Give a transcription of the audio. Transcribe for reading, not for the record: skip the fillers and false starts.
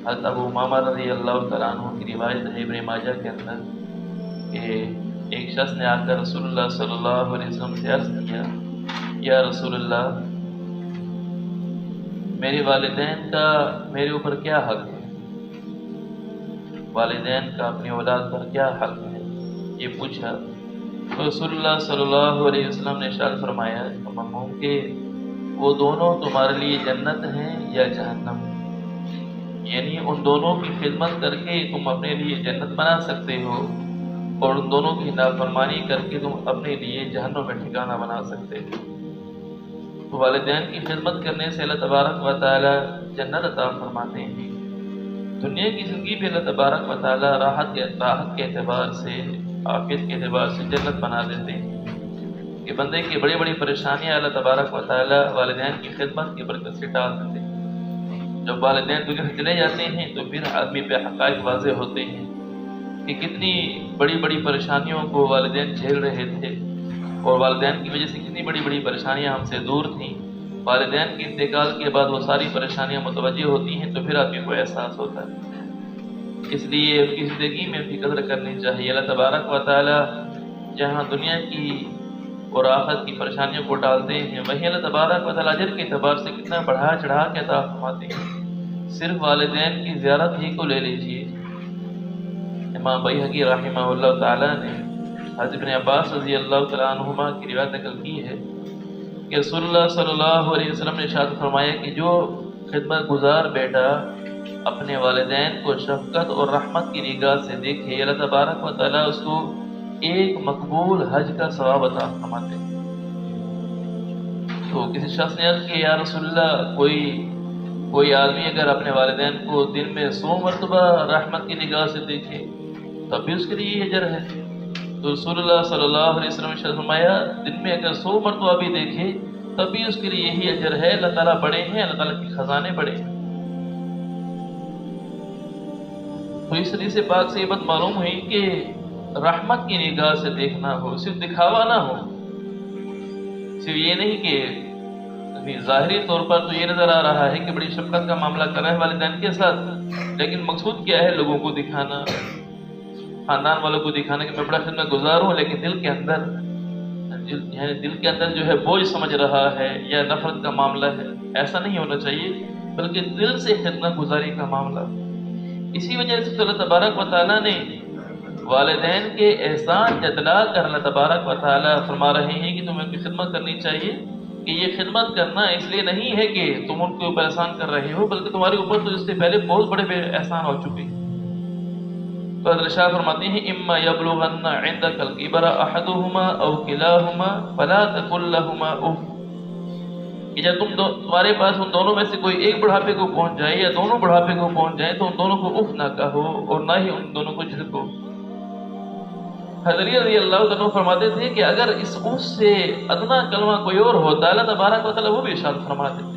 حضرت ابو امامہ رضی اللہ تعالیٰ عنہ کی روایت ہے ابن ماجہ کے اندر کہ ایک شخص نے آ کر رسول اللہ صلی اللہ علیہ وسلم سے عرض کیا، یا رسول اللہ، میرے والدین کا میرے اوپر کیا حق ہے؟ والدین کا اپنی اولاد پر کیا حق ہے؟ یہ پوچھا تو رسول اللہ صلی اللہ علیہ وسلم نے ارشاد فرمایا کہ وہ دونوں تمہارے لیے جنت ہیں یا جہنم، یعنی ان دونوں کی خدمت کر کے تم اپنے لیے جنت بنا سکتے ہو اور ان دونوں کی نافرمانی کر کے تم اپنے لیے جہنم میں ٹھکانہ بنا سکتے ہو۔ تو والدین کی خدمت کرنے سے اللہ تبارک و تعالی جنت عطا فرماتے ہیں۔ دنیا کی زندگی پہ اللہ تبارک و تعالی راحت کے اعتبار سے، عافیت کے اعتبار سے جنت بنا دیتے ہیں کہ بندے کی بڑی بڑی پریشانیاں اللہ تبارک و تعالی والدین کی خدمت کی برکت سے ٹال دیتے ہیں۔ جب والدین دنیا سے چلے جاتے ہیں تو پھر آدمی پہ حقائق واضح ہوتے ہیں کہ کتنی بڑی بڑی پریشانیوں کو والدین جھیل رہے تھے اور والدین کی وجہ سے کتنی بڑی بڑی پریشانیاں ہم سے دور تھیں۔ والدین کے انتقال کے بعد وہ ساری پریشانیاں متوجہ ہوتی ہیں تو پھر آدمی کو احساس ہوتا ہے۔ اس لیے اس کی زندگی میں بھی قدر کرنی چاہیے۔ اللہ تبارک و تعالی جہاں دنیا کی اور آخرت کی پریشانیوں کو ٹالتے ہیں، وہیں اللہ تبارک و تعالی اجر کے اعتبار سے کتنا بڑھا چڑھا کے عطا فرماتے ہیں۔ صرف والدین کی زیارت ہی کو لے لیجیے، امام بیہقی رحمہ اللہ تعالی نے حضرت ابن عباس رضی اللہ تعالیٰ عنہما کی روایت نقل کی ہے کہ رسول اللہ صلی اللہ علیہ وسلم نے ارشاد فرمایا کہ جو خدمت گزار بیٹا اپنے والدین کو شفقت اور رحمت کی نگاہ سے دیکھے، اللہ تبارک و تعالیٰ اس کو ایک مقبول حج کا ثواب عطا فرماتے ہیں۔ تو کسی شخص نے عرض کیا، یا رسول اللہ، کوئی آدمی اگر اپنے والدین کو دن میں 100 مرتبہ رحمت کی نگاہ سے دیکھے تب بھی اس کے لیے یہ اجر ہے؟ تو رسول اللہ صلی اللہ علیہ وسلم نے فرمایا، دن میں اگر 100 مرتبہ بھی دیکھے تب بھی اس کے لیے یہی اجر ہے۔ اللہ تعالیٰ بڑے ہیں، اللہ تعالیٰ کے خزانے بڑے ہیں۔ تو اس حدیث پاک سے یہ بات معلوم ہوئی کہ رحمت کی نگاہ سے دیکھنا ہو، صرف دکھاوا نہ ہو، صرف یہ نہیں کہ ظاہری طور پر تو یہ نظر آ رہا ہے کہ بڑی شفقت کا معاملہ کر رہا ہے والدین کے ساتھ، لیکن مقصود کیا ہے؟ لوگوں کو دکھانا، خاندان والوں کو دکھانا کہ میں بڑا خدمت گزار ہوں، لیکن دل کے اندر جو ہے بوجھ سمجھ رہا ہے یا نفرت کا معاملہ ہے۔ ایسا نہیں ہونا چاہیے، بلکہ دل سے خدمت گزاری کا معاملہ۔ اسی وجہ سے اللہ تبارک و تعالیٰ نے والدین کے احسان جتلا کر اللہ تبارک و تعالیٰ فرما رہے ہیں کہ تمہیں ان کی خدمت کرنی چاہیے، کہ یہ خدمت کرنا اس لیے نہیں ہے کہ تم ان کے اوپر احسان کر رہے ہو، بلکہ تمہارے اوپر تو اس سے پہلے بہت بڑے احسان ہو چکے ہیں۔ تو حضرت شاہ فرماتے ہیں، اما یبلغن عندک الکبر احدہما او کلاہما فلا تقل لہما اف، کہ جب تمہارے پاس ان دونوں میں سے کوئی ایک بڑھاپے کو پہنچ جائے یا دونوں بڑھاپے کو پہنچ جائے تو ان دونوں کو اف نہ کہو اور نہ ہی ان دونوں کو جھڑکو۔ حضرت رضی اللہ عنہ فرماتے تھے کہ اگر اس اف سے ادنا کلمہ کوئی اور ہوتا اللہ تبارک و تعالیٰ وہ بھی ارشاد فرما دیتے۔